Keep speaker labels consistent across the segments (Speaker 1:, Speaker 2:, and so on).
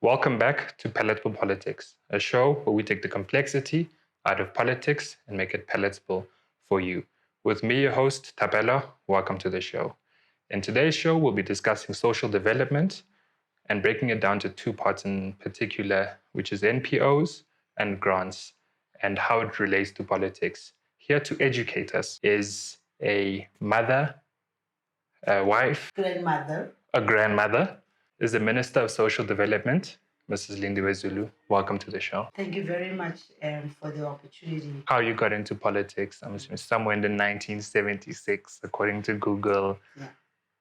Speaker 1: Welcome back to Palatable Politics, a show where we take the complexity out of politics and make it palatable for you. With me, your host, Tabella, welcome to the show. In today's show, we'll be discussing social development and breaking it down to two parts in particular, which is NPOs and grants and how it relates to politics. Here to educate us is a mother, a wife,
Speaker 2: grandmother.
Speaker 1: a grandmother, is the Minister of Social Development, Mrs. Lindiwe Zulu. Welcome to the show.
Speaker 2: Thank you very much for the opportunity.
Speaker 1: How you got into politics? I'm assuming somewhere in the 1976, according to Google.
Speaker 2: Yeah.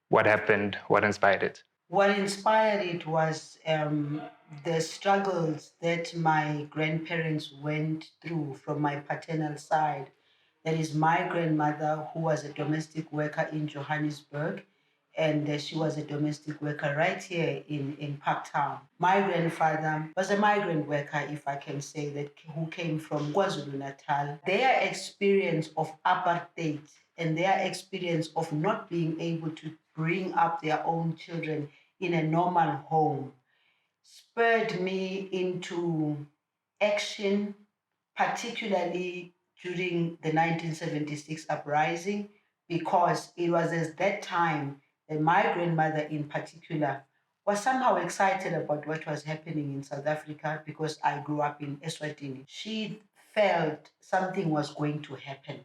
Speaker 1: What happened? What inspired it?
Speaker 2: What inspired it was the struggles that my grandparents went through from my paternal side. That is my grandmother, who was a domestic worker in Johannesburg, and she was a domestic worker right here in Parktown. My grandfather was a migrant worker, if I can say that, who came from KwaZulu-Natal. Their experience of apartheid and their experience of not being able to bring up their own children in a normal home spurred me into action, particularly during the 1976 uprising, because it was at that time that my grandmother in particular was somehow excited about what was happening in South Africa because I grew up in Eswatini. She felt something was going to happen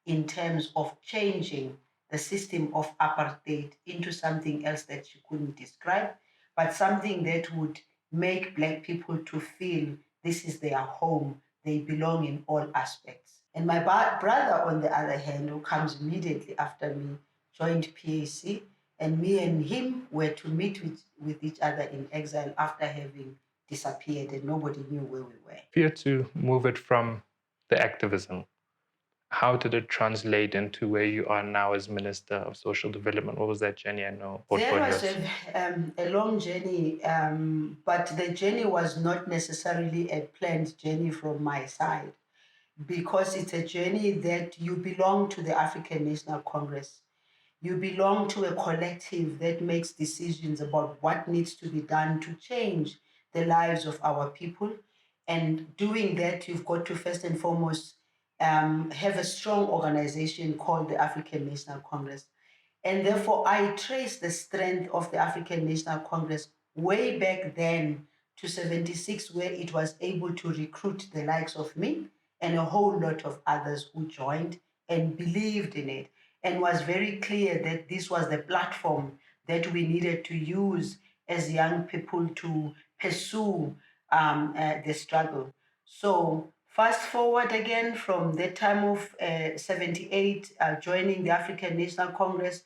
Speaker 2: in terms of changing the system of apartheid into something else that she couldn't describe, but something that would make Black people to feel this is their home, they belong in all aspects. And my brother, on the other hand, who comes immediately after me, joined PAC, and me and him were to meet with each other in exile after having disappeared and nobody knew where we were.
Speaker 1: Fear to move it from the activism. How did it translate into where you are now as Minister of Social Development? What was that journey? I know
Speaker 2: There was
Speaker 1: portfolios.
Speaker 2: a long journey, but the journey was not necessarily a planned journey from my side because it's a journey that you belong to the African National Congress. You belong to a collective that makes decisions about what needs to be done to change the lives of our people. And doing that, you've got to first and foremost have a strong organization called the African National Congress. And therefore, I trace the strength of the African National Congress way back then to 76, where it was able to recruit the likes of me and a whole lot of others who joined and believed in it and was very clear that this was the platform that we needed to use as young people to pursue the struggle. So fast forward again from the time of 78, joining the African National Congress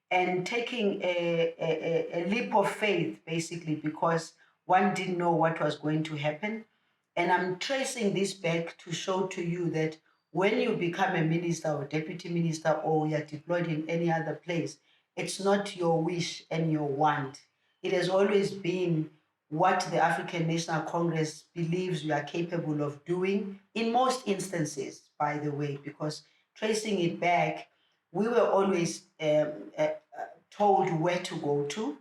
Speaker 2: and taking a leap of faith, basically, because one didn't know what was going to happen. And I'm tracing this back to show to you that when you become a minister or deputy minister or you're deployed in any other place, it's not your wish and your want. It has always been what the African National Congress believes we are capable of doing in most instances, by the way, because tracing it back, we were always told where to go to,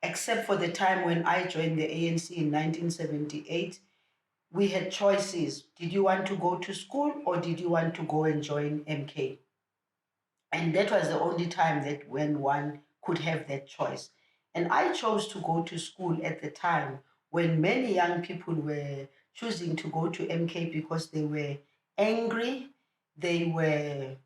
Speaker 2: except for the time when I joined the ANC in 1978. We had choices. Did you want to go to school or did you want to go and join MK? And that was the only time that when one could have that choice. And I chose to go to school at the time when many young people were choosing to go to MK because they were angry, they were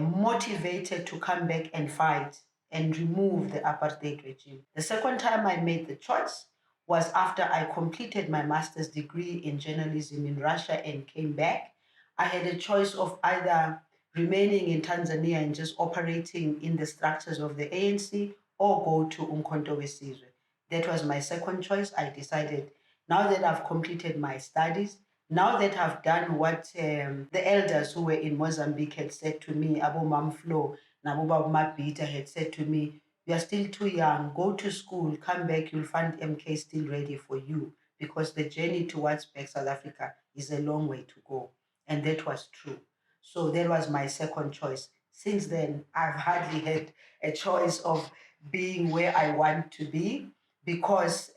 Speaker 2: motivated to come back and fight and remove the apartheid regime. The second time I made the choice was after I completed my master's degree in journalism in Russia and came back. I had a choice of either remaining in Tanzania and just operating in the structures of the ANC or go to Umkhonto weSizwe. That was my second choice. I decided now that I've completed my studies, now that I've done what the elders who were in Mozambique had said to me, Abu Mamflo, Nabu Mabita had said to me, you are still too young, go to school, come back, you'll find MK still ready for you because the journey towards back South Africa is a long way to go. And that was true. So that was my second choice. Since then, I've hardly had a choice of being where I want to be because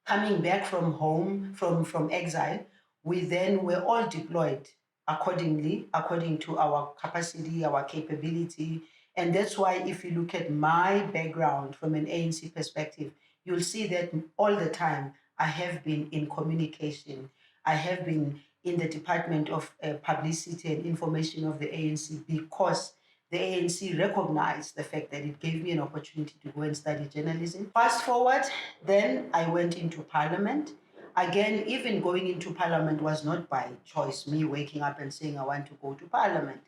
Speaker 2: coming back from home, from exile, we then were all deployed accordingly, according to our capacity, our capability. And that's why if you look at my background from an ANC perspective, you'll see that all the time I have been in communication. I have been in the Department of Publicity and Information of the ANC because the ANC recognized the fact that it gave me an opportunity to go and study journalism. Fast forward, then I went into Parliament. Again, even going into Parliament was not by choice, me waking up and saying I want to go to Parliament.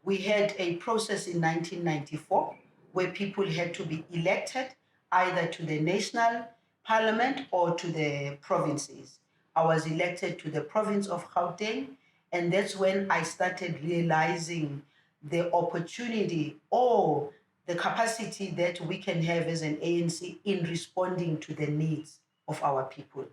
Speaker 2: We had a process in 1994 where people had to be elected either to the national parliament or to the provinces. I was elected to the province of Gauteng, and that's when I started realizing the opportunity or the capacity that we can have as an ANC in responding to the needs of our people.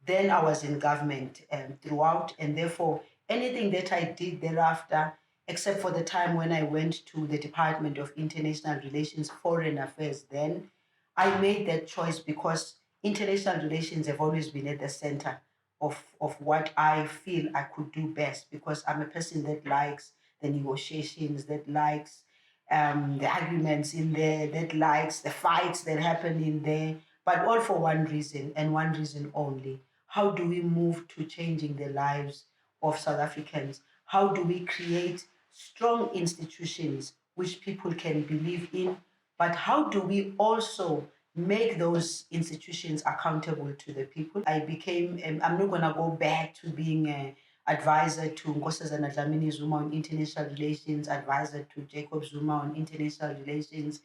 Speaker 2: Then I was in government throughout, and therefore anything that I did thereafter, except for the time when I went to the Department of International Relations, Foreign Affairs, then I made that choice because international relations have always been at the center of what I feel I could do best because I'm a person that likes the negotiations, that likes the arguments in there, that likes the fights that happen in there, but all for one reason and one reason only. How do we move to changing the lives of South Africans? How do we create strong institutions which people can believe in? But how do we also make those institutions accountable to the people? I became, I'm not going to go back to being an advisor to Nkosazana Dlamini Zuma on international relations, advisor to Jacob Zuma on international relations,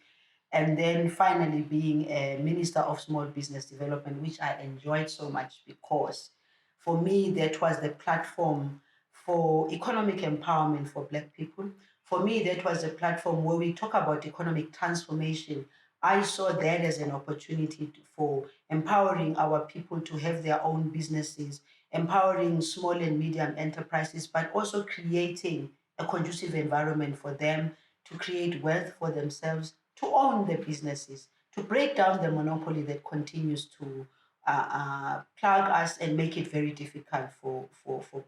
Speaker 2: and then finally being a minister of small business development, which I enjoyed so much because for me that was the platform for economic empowerment for Black people. For me, that was a platform where we talk about economic transformation. I saw that as an opportunity for empowering our people to have their own businesses, empowering small and medium enterprises, but also creating a conducive environment for them to create wealth for themselves, to own their businesses, to break down the monopoly that continues to plug us and make it very difficult for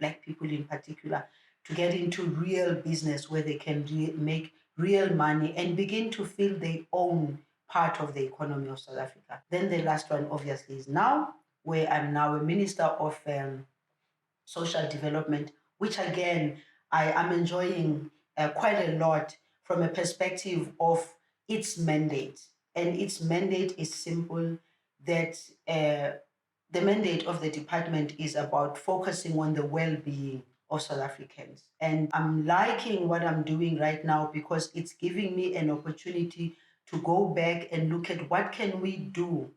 Speaker 2: Black people in particular to get into real business where they can make real money and begin to feel their own part of the economy of South Africa. Then the last one, obviously, is now, where I'm now a minister of social development, which again, I am enjoying quite a lot from a perspective of its mandate. And its mandate is simple that the mandate of the department is about focusing on the well being of South Africans. And I'm liking what I'm doing right now because it's giving me an opportunity to go back and look at what can we do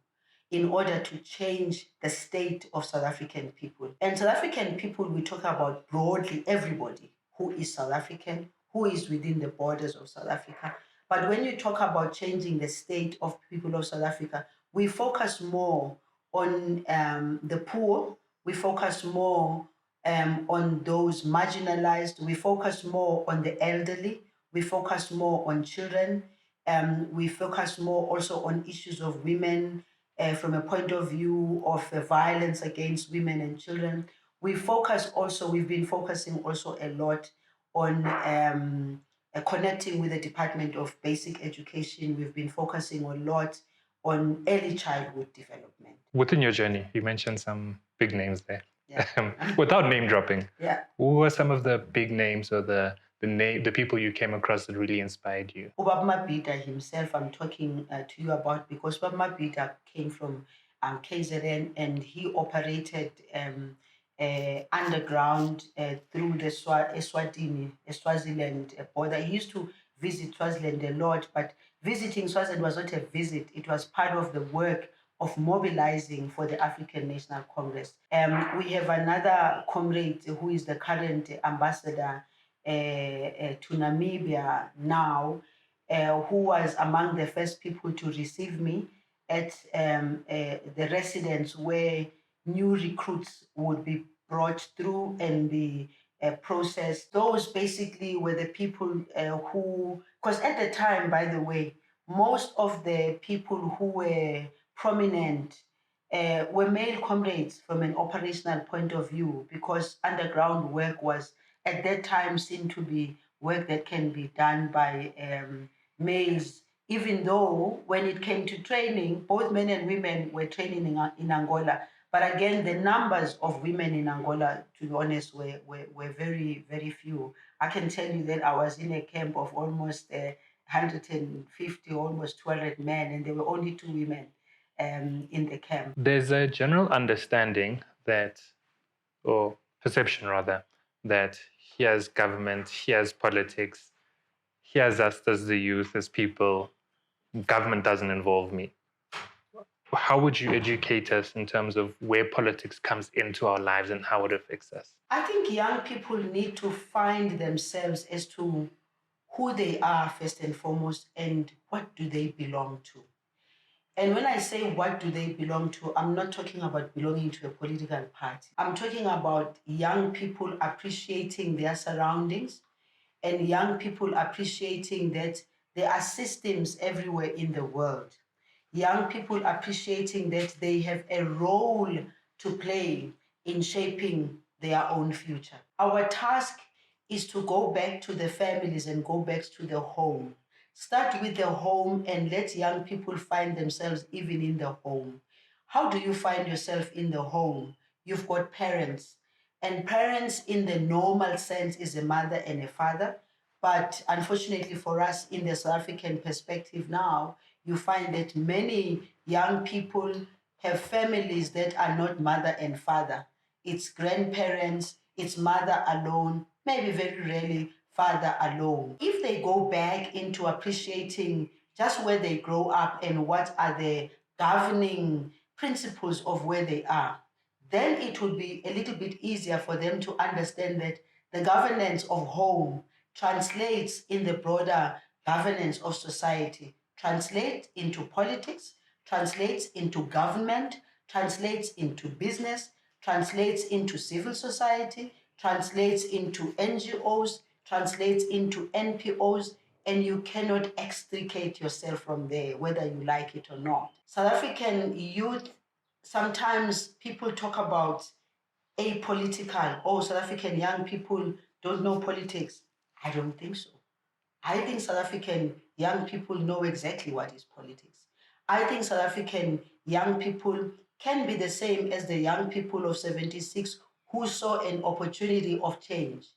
Speaker 2: in order to change the state of South African people. And South African people, we talk about broadly everybody who is South African, who is within the borders of South Africa. But when you talk about changing the state of people of South Africa, we focus more on the poor, we focus more on those marginalized, we focus more on the elderly, we focus more on children, we focus more also on issues of women from a point of view of violence against women and children. We've been focusing also a lot on connecting with the Department of Basic Education. We've been focusing a lot on early childhood development.
Speaker 1: Within your journey, you mentioned some big names there.
Speaker 2: Yeah.
Speaker 1: Without name dropping,
Speaker 2: Yeah.
Speaker 1: who were some of the big names or the people you came across that really inspired you?
Speaker 2: Ubab Mabhida himself, I'm talking to you about because Ubab Mabhida came from KZN and he operated underground through the Swaziland border. He used to visit Swaziland a lot, but visiting Swaziland was not a visit, it was part of the work of mobilizing for the African National Congress. We have another comrade who is the current ambassador to Namibia now, who was among the first people to receive me at the residence where new recruits would be brought through and be processed. Those basically were the people who, because at the time, by the way, most of the people who were prominent were male comrades from an operational point of view, because underground work was at that time seen to be work that can be done by males, even though when it came to training, both men and women were training in Angola. But again, the numbers of women in Angola, to be honest, were very, very few. I can tell you that I was in a camp of almost 150, almost 200 men, and there were only two women in the camp.
Speaker 1: There's a general understanding that, or perception rather, that here's government, here's politics, here's us as the youth, as people, government doesn't involve me. How would you educate us in terms of where politics comes into our lives and how it affects us?
Speaker 2: I think young people need to find themselves as to who they are first and foremost, and what do they belong to. And when I say what do they belong to, I'm not talking about belonging to a political party. I'm talking about young people appreciating their surroundings, and young people appreciating that there are systems everywhere in the world. Young people appreciating that they have a role to play in shaping their own future. Our task is to go back to the families and go back to the home. Start with the home and let young people find themselves even in the home. How do you find yourself in the home? You've got parents, and parents in the normal sense is a mother and a father. But unfortunately for us, in the South African perspective now, you find that many young people have families that are not mother and father. It's grandparents, it's mother alone, maybe very rarely father alone. If they go back into appreciating just where they grow up and what are the governing principles of where they are, then it would be a little bit easier for them to understand that the governance of home translates in the broader governance of society, translates into politics, translates into government, translates into business, translates into civil society, translates into NGOs, translates into NPOs, and you cannot extricate yourself from there, whether you like it or not. South African youth, sometimes people talk about apolitical. Oh, South African young people don't know politics. I don't think so. I think South African young people know exactly what is politics. I think South African young people can be the same as the young people of 76 who saw an opportunity of change.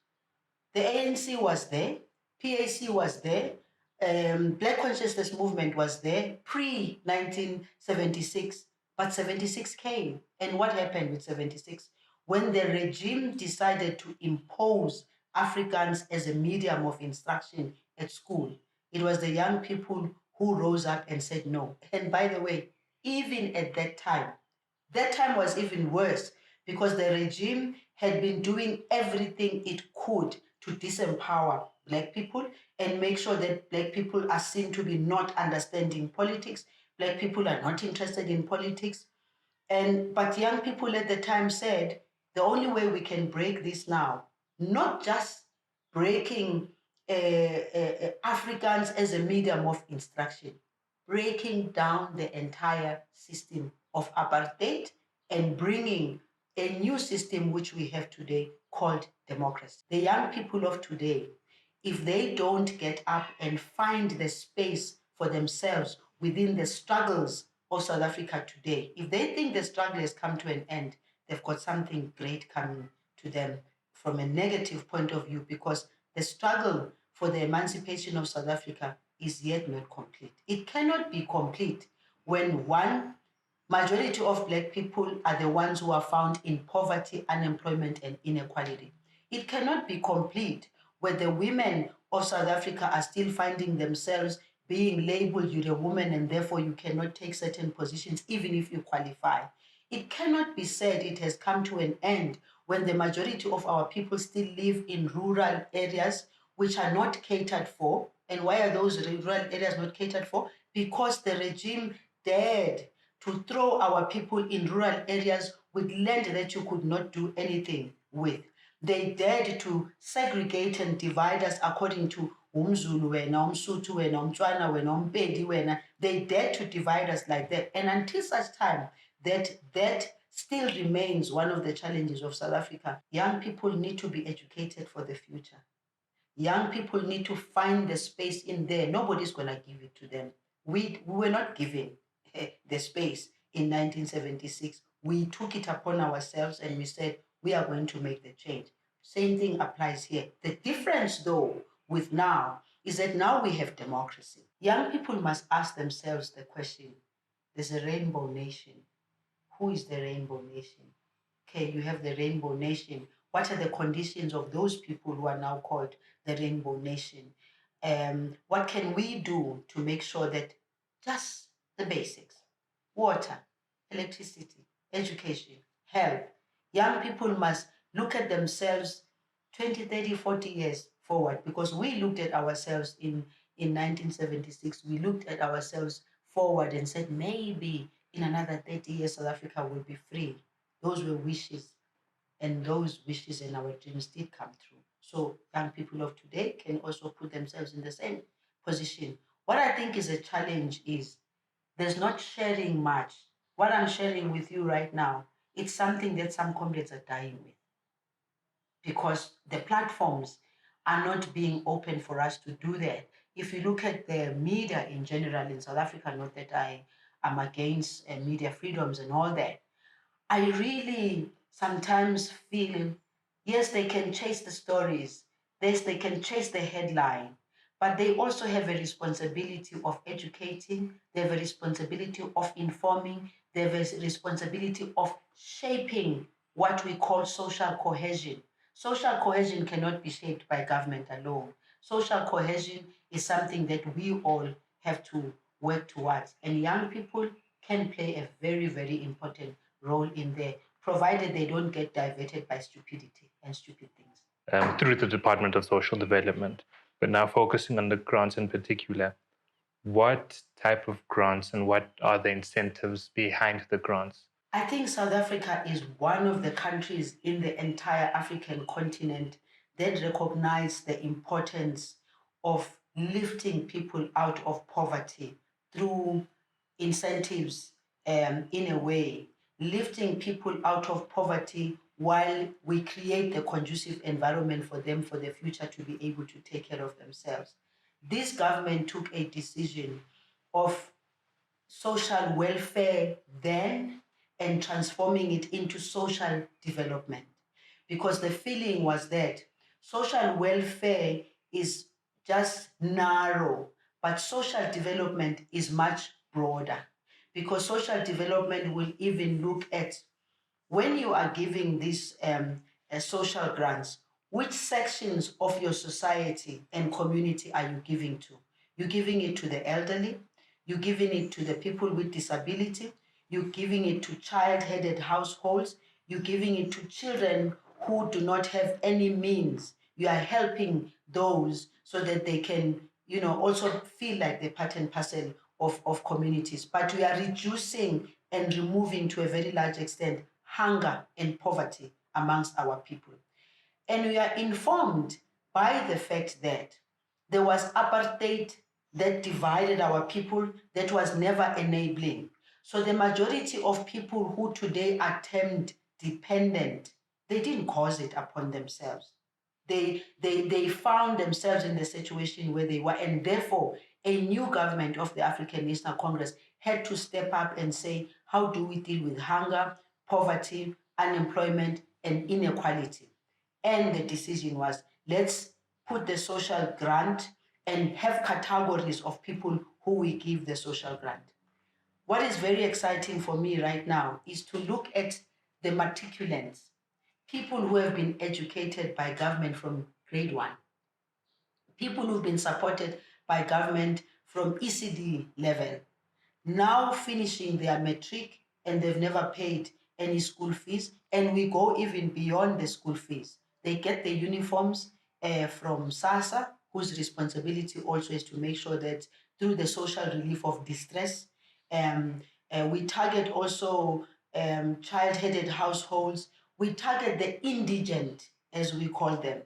Speaker 2: The ANC was there, PAC was there, Black Consciousness Movement was there pre 1976, but 76 came. And what happened with 76? When the regime decided to impose Afrikaans as a medium of instruction at school, it was the young people who rose up and said no. And by the way, even at that time was even worse, because the regime had been doing everything it could to disempower Black people and make sure that Black people are seen to be not understanding politics. Black people are not interested in politics. But young people at the time said the only way we can break this now, not just breaking Africans as a medium of instruction, breaking down the entire system of apartheid and bringing a new system which we have today called democracy. The young people of today, if they don't get up and find the space for themselves within the struggles of South Africa today, if they think the struggle has come to an end, they've got something great coming to them from a negative point of view, because the struggle for the emancipation of South Africa is yet not complete. It cannot be complete when one majority of Black people are the ones who are found in poverty, unemployment, and inequality. It cannot be complete where the women of South Africa are still finding themselves being labeled, you're a woman and therefore you cannot take certain positions even if you qualify. It cannot be said it has come to an end when the majority of our people still live in rural areas which are not catered for. And why are those rural areas not catered for? Because the regime dared to throw our people in rural areas with land that you could not do anything with. They dared to segregate and divide us according to umZulu wena, umSotho wena, umTswana wena, uMpedi wena. They dared to divide us like that. And until such time that still remains one of the challenges of South Africa. Young people need to be educated for the future. Young people need to find the space in there. Nobody's going to give it to them. We were not given the space in 1976. We took it upon ourselves and we said, we are going to make the change. Same thing applies here. The difference, though, with now is that now we have democracy. Young people must ask themselves the question, there's a rainbow nation. Who is the rainbow nation? Okay, you have the rainbow nation. What are the conditions of those people who are now called the rainbow nation? What can we do to make sure that just the basics, water, electricity, education, health, young people must look at themselves 20, 30, 40 years forward, because we looked at ourselves in 1976, we looked at ourselves forward and said, maybe in another 30 years, South Africa will be free. Those were wishes, and those wishes and our dreams did come true. So young people of today can also put themselves in the same position. What I think is a challenge is there's not sharing much. What I'm sharing with you right now, it's something that some comrades are dying with, because the platforms are not being open for us to do that. If you look at the media in general in South Africa, not that I am against media freedoms and all that, I really sometimes feel, yes, they can chase the stories, yes, they can chase the headline, but they also have a responsibility of educating, they have a responsibility of informing, they have a responsibility of shaping what we call social cohesion. Social cohesion cannot be shaped by government alone. Social cohesion is something that we all have to work towards, and young people can play a very, very important role in there, provided they don't get diverted by stupidity and stupid things.
Speaker 1: Through the Department of Social Development, but now focusing on the grants in particular. What type of grants and what are the incentives behind the grants?
Speaker 2: I think South Africa is one of the countries in the entire African continent that recognize the importance of lifting people out of poverty through incentives, in a way, lifting people out of poverty while we create the conducive environment for them for the future to be able to take care of themselves. This government took a decision of social welfare then and transforming it into social development, because the feeling was that social welfare is just narrow, but social development is much broader, because social development will even look at, when you are giving these social grants, which sections of your society and community are you giving to? You're giving it to the elderly, you're giving it to the people with disability, you're giving it to child-headed households, you're giving it to children who do not have any means. You are helping those so that they can, also feel like they're part and parcel of communities. But we are reducing and removing to a very large extent hunger and poverty amongst our people. And we are informed by the fact that there was apartheid that divided our people, that was never enabling. So the majority of people who today are termed dependent, they didn't cause it upon themselves. They found themselves in the situation where they were, and therefore a new government of the African National Congress had to step up and say, how do we deal with hunger, poverty, unemployment, and inequality? And the decision was, let's put the social grant and have categories of people who we give the social grant. What is very exciting for me right now is to look at the matriculants, people who have been educated by government from grade one, people who've been supported by government from ECD level, now finishing their matric and they've never paid any school fees. And we go even beyond the school fees. They get the uniforms from SASA, whose responsibility also is to make sure that through the social relief of distress, we target also child-headed households. We target the indigent, as we call them.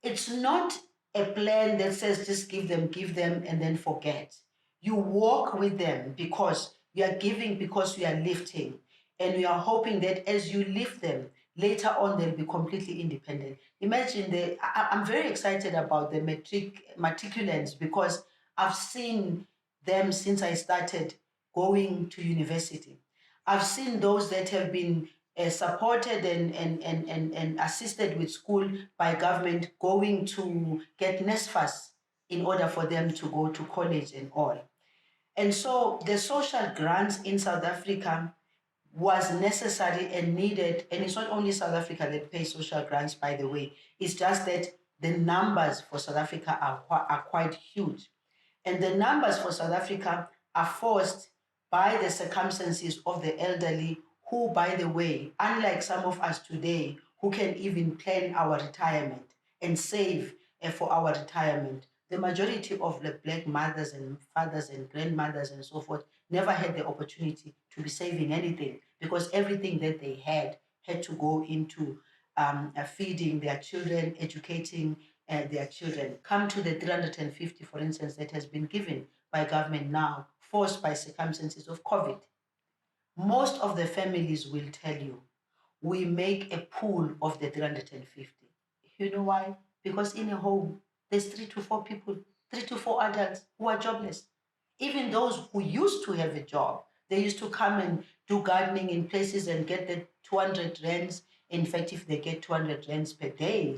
Speaker 2: It's not a plan that says just give them, and then forget. You walk with them because you are giving, because you are lifting. And we are hoping that as you lift them, later on they'll be completely independent. Imagine I'm very excited about the matriculants because I've seen them since I started going to university. I've seen those that have been supported and assisted with school by government going to get NSFAS in order for them to go to college and all. And so the social grants in South Africa was necessary and needed. And it's not only South Africa that pays social grants, by the way. It's just that the numbers for South Africa are quite huge. And the numbers for South Africa are forced by the circumstances of the elderly, who, by the way, unlike some of us today, who can even plan our retirement and save for our retirement, the majority of the Black mothers and fathers and grandmothers and so forth never had the opportunity to be saving anything, because everything that they had to go into feeding their children, educating their children. Come to the 350, for instance, that has been given by government now, forced by circumstances of COVID. Most of the families will tell you, we make a pool of the 350. You know why? Because in a home, there's 3 to 4 people, 3 to 4 adults who are jobless. Even those who used to have a job, they used to come and do gardening in places and get the 200 rands. In fact, if they get 200 rands per day,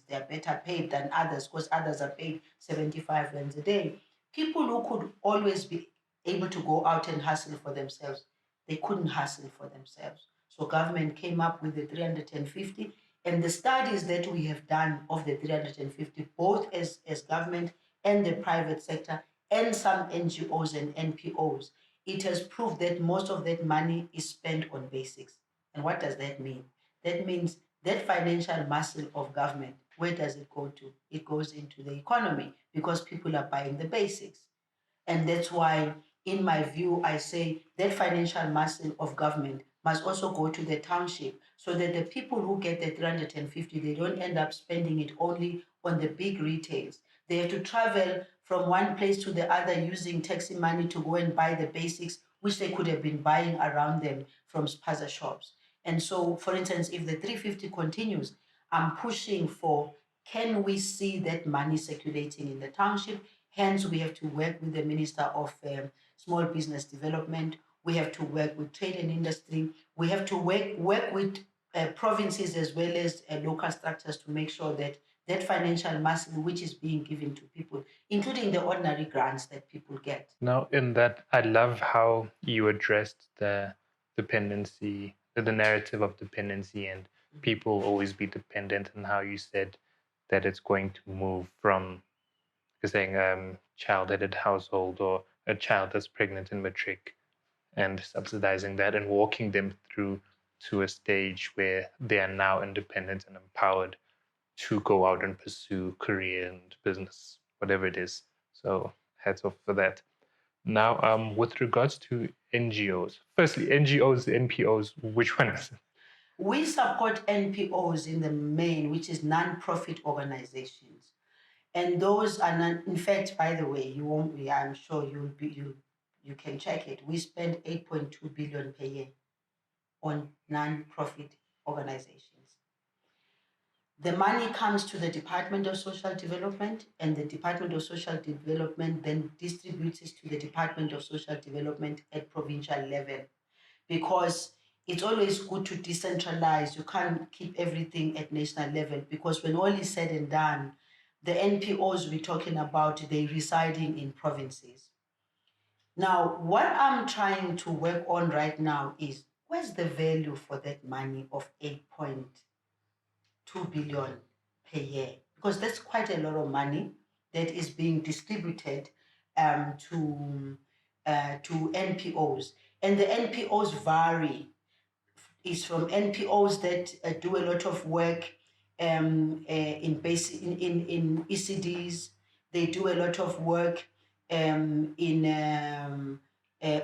Speaker 2: they're better paid than others, because others are paid 75 rands a day. People who could always be able to go out and hustle for themselves, they couldn't hustle for themselves. So government came up with the 350, and the studies that we have done of the 350, both as government and the private sector and some NGOs and NPOs, it has proved that most of that money is spent on basics. And what does that mean? That means that financial muscle of government, where does it go to? It goes into the economy, because people are buying the basics. And that's why, in my view, I say that financial muscle of government must also go to the township, so that the people who get the 350, they don't end up spending it only on the big retails. They have to travel from one place to the other using taxi money to go and buy the basics, which they could have been buying around them from spaza shops. And so, for instance, if the 350 continues, I'm pushing for, can we see that money circulating in the township? Hence, we have to work with the Minister of Small Business Development. We have to work with trade and industry. We have to work with provinces as well as local structures to make sure that that financial muscle which is being given to people, including the ordinary grants that people get.
Speaker 1: Now, in that, I love how you addressed the dependency, the narrative of dependency, and people always be dependent, and how you said that it's going to move from, you're saying, child-headed household, or a child that's pregnant in matric, and subsidizing that and walking them through to a stage where they are now independent and empowered to go out and pursue career and business, whatever it is. So hats off for that. Now, with regards to NGOs, firstly, NGOs, NPOs, which one is it?
Speaker 2: We support NPOs in the main, which is non-profit organizations. And those are not, in fact, by the way, you won't be, I'm sure you can check it. We spend 8.2 billion per year on non-profit organizations. The money comes to the Department of Social Development, and the Department of Social Development then distributes it to the Department of Social Development at provincial level, because it's always good to decentralize. You can't keep everything at national level, because when all is said and done, the NPOs we're talking about, they residing in provinces. Now, what I'm trying to work on right now is, where's the value for that money of 8.2 billion per year? Because that's quite a lot of money that is being distributed to NPOs. And the NPOs vary. It's from NPOs that do a lot of work in ECDs. They do a lot of work in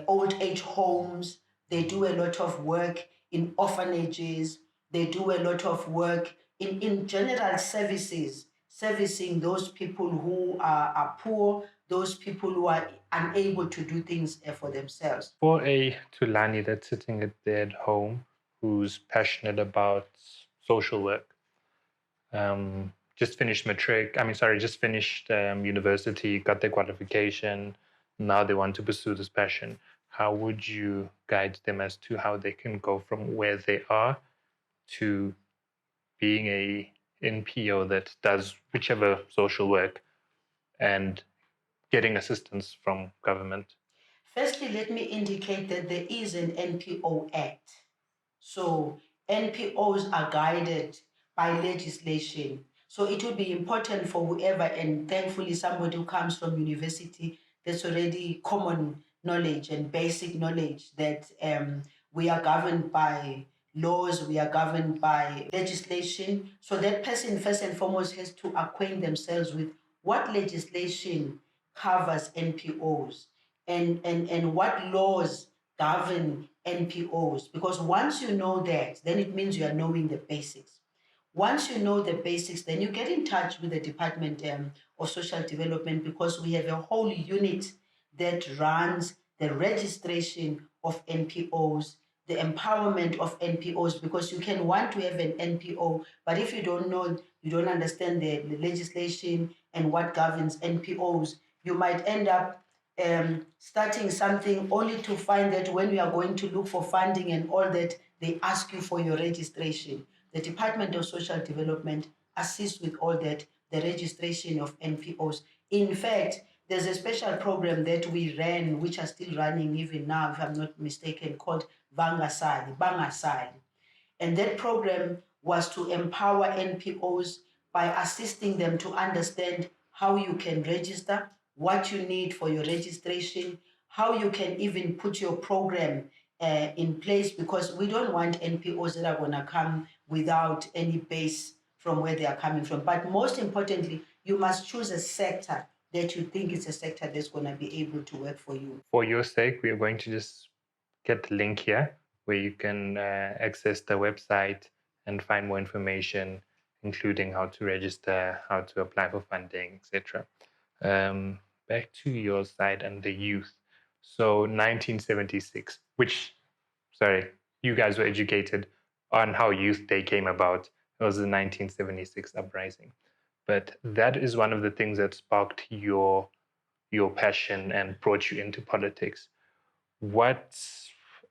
Speaker 2: old age homes. They do a lot of work in orphanages. They do a lot of work in general services, servicing those people who are poor, those people who are unable to do things for themselves.
Speaker 1: For a Tulani that's sitting there at home who's passionate about social work, just finished just finished university, got their qualification, now they want to pursue this passion. How would you guide them as to how they can go from where they are to being a NPO that does whichever social work and getting assistance from government?
Speaker 2: Firstly, let me indicate that there is an NPO Act. So NPOs are guided by legislation. So it would be important for whoever, and thankfully somebody who comes from university, there's already common knowledge and basic knowledge that we are governed by laws, we are governed by legislation. So that person first and foremost has to acquaint themselves with what legislation covers NPOs and what laws govern NPOs. Because once you know that, then it means you are knowing the basics. Once you know the basics, then you get in touch with the Department of Social Development, because we have a whole unit that runs the registration of NPOs, the empowerment of NPOs, because you can want to have an NPO, but if you don't know, you don't understand the legislation and what governs NPOs, you might end up starting something only to find that when we are going to look for funding and all that, they ask you for your registration. The Department of Social Development assists with all that, the registration of NPOs. In fact, there's a special program that we ran, which are still running even now, if I'm not mistaken, called Bangasali. And that program was to empower NPOs by assisting them to understand how you can register, what you need for your registration, how you can even put your program in place, because we don't want NPOs that are going to come without any base from where they are coming from. But most importantly, you must choose a sector that you think is a sector that's going to be able to work for you.
Speaker 1: For your sake, we are going to just get the link here where you can access the website and find more information, including how to register, how to apply for funding, etc. Back to your side and the youth. So 1976, you guys were educated on how Youth Day came about. It was the 1976 uprising. But that is one of the things that sparked your passion and brought you into politics. What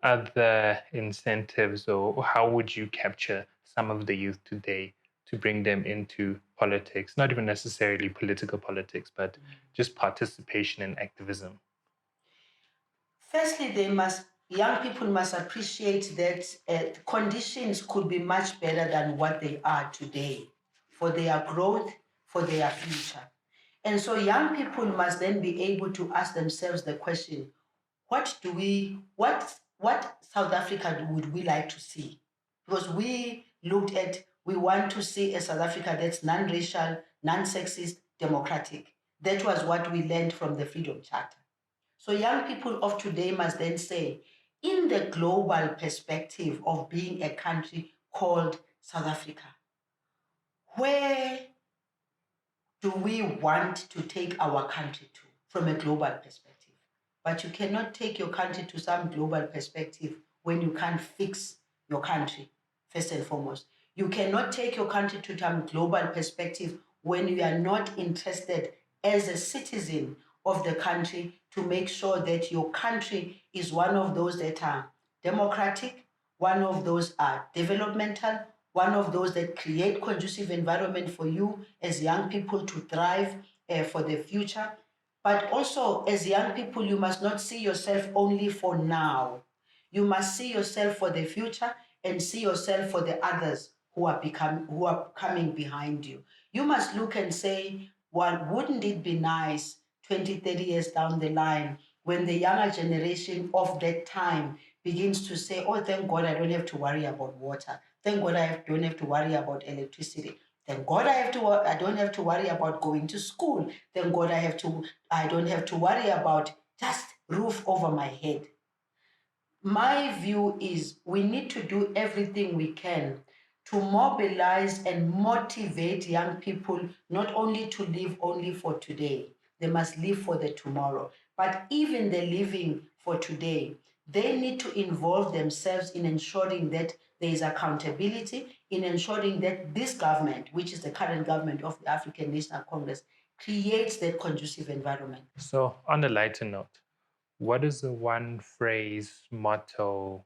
Speaker 1: other incentives, or how would you capture some of the youth today to bring them into politics? Not even necessarily political politics, but just participation and activism.
Speaker 2: Firstly, young people must appreciate that conditions could be much better than what they are today for their growth, for their future. And so young people must then be able to ask themselves the question, what South Africa would we like to see? Because we want to see a South Africa that's non-racial, non-sexist, democratic. That was what we learned from the Freedom Charter. So young people of today must then say, in the global perspective of being a country called South Africa, where do we want to take our country to from a global perspective? But you cannot take your country to some global perspective when you can't fix your country, first and foremost. You cannot take your country to some global perspective when you are not interested as a citizen of the country to make sure that your country is one of those that are democratic, one of those are developmental, one of those that create conducive environment for you as young people to thrive for the future. But also, as young people, you must not see yourself only for now. You must see yourself for the future and see yourself for the others who are coming behind you. You must look and say, well, wouldn't it be nice 20, 30 years down the line when the younger generation of that time begins to say, oh, thank God I don't have to worry about water. Thank God don't have to worry about electricity. Thank God I don't have to worry about going to school. Thank God I don't have to worry about just roof over my head. My view is we need to do everything we can to mobilize and motivate young people not only to live only for today, they must live for the tomorrow. But even the living for today, they need to involve themselves in ensuring that there is accountability, in ensuring that this government, which is the current government of the African National Congress, creates that conducive environment.
Speaker 1: So, on a lighter note, what is the one phrase, motto,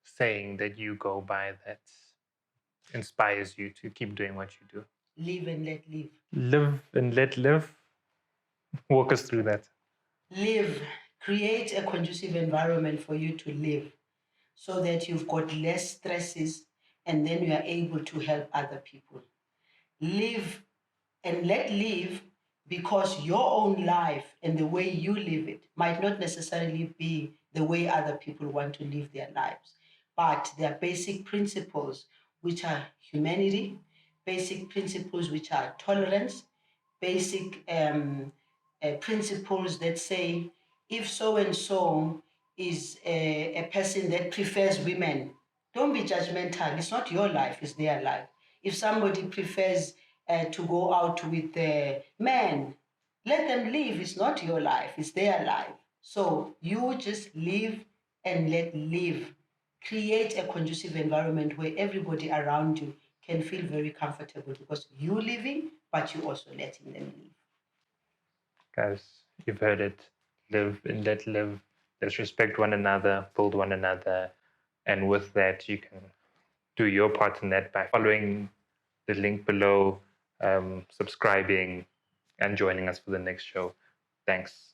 Speaker 1: saying that you go by that inspires you to keep doing what you do?
Speaker 2: Live and let live.
Speaker 1: Live and let live. Walk us through that.
Speaker 2: Live, create a conducive environment for you to live so that you've got less stresses and then you are able to help other people. Live and let live because your own life and the way you live it might not necessarily be the way other people want to live their lives. But there are basic principles which are humanity, basic principles which are tolerance, basic principles that say if so and so is a person that prefers women, don't be judgmental. It's not your life, it's their life. If somebody prefers to go out with men, let them live. It's not your life, it's their life. So you just live and let live. Create a conducive environment where everybody around you can feel very comfortable because you living, but you also letting them live.
Speaker 1: Guys, you've heard it. Live and let live. Let's respect one another, build one another. And with that, you can do your part in that by following the link below, subscribing, and joining us for the next show. Thanks.